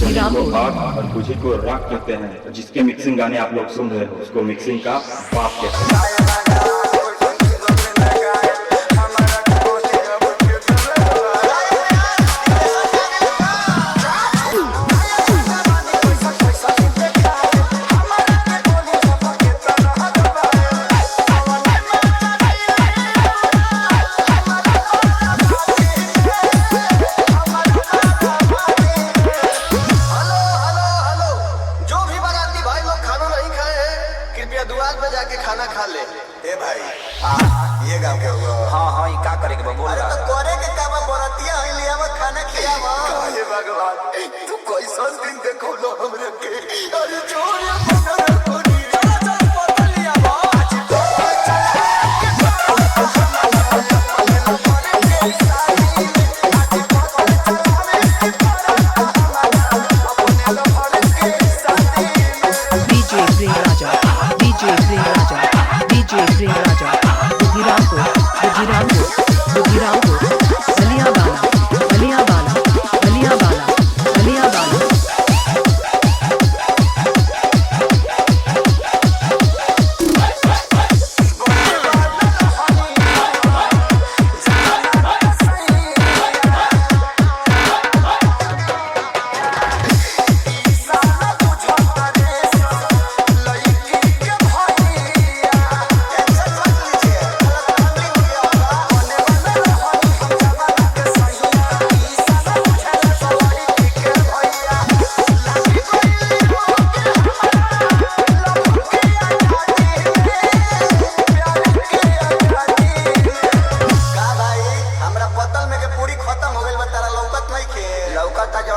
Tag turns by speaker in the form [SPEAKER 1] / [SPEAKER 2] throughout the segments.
[SPEAKER 1] सभी को
[SPEAKER 2] बुधिरामपुर
[SPEAKER 1] आग और बुझी को राख कहते हैं। जिसके मिक्सिंग गाने आप लोग सुन रहे हो उसको मिक्सिंग का बाप कहते हैं।
[SPEAKER 3] दुआर पे जाके खाना खा ले। ए भाई ये गांव के हुआ।
[SPEAKER 4] हाँ हाँ ये का करे के बा बोल
[SPEAKER 3] अरे
[SPEAKER 4] रहा
[SPEAKER 3] तो करे के काम बरतिया है लिया वो खाना खियावा। हे भगवान तू कैसा दिन देखो लो हमरे के। अरे छोड़ मन कोनी चला चल बोतल लिया बा।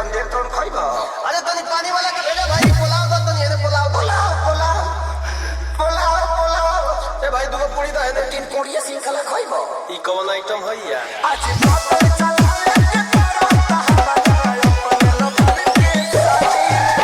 [SPEAKER 3] अरे तनी पानी वाला के भेजा भाई। पुलाव दो तनी एने पुलाव पुलाव पुलाव पुलाव पुलाव। ए भाई दुगो पूरी द एने तीन कोड़िया सिंखला खइबो। ई कौन आइटम है यार? आज बात चला के करता अपने लफड़ के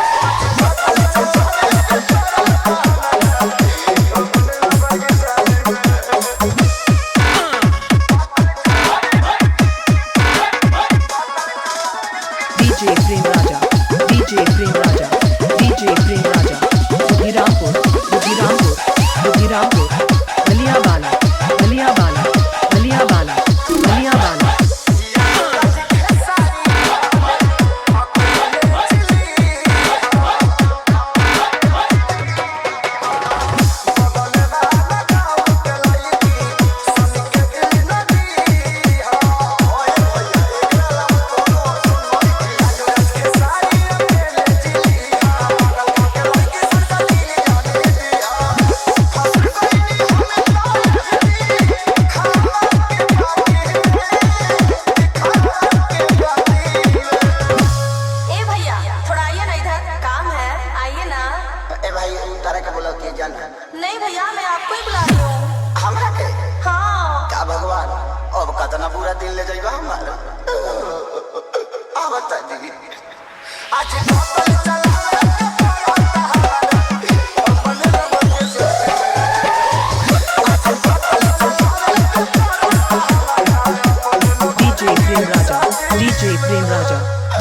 [SPEAKER 5] नहीं भैया मैं आपको ही बुला रही हूँ।
[SPEAKER 3] हमरा के?
[SPEAKER 5] हाँ।
[SPEAKER 3] का भगवान अब कतना बुरा दिन ले जाइबा हमारा। आ बता दी आज बोतल चला के पड़ता अपने लबड़ के से।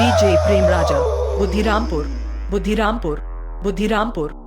[SPEAKER 2] DJ Prem Raja, बुधिरामपुर, बुधिरामपुर, बुधिरामपुर।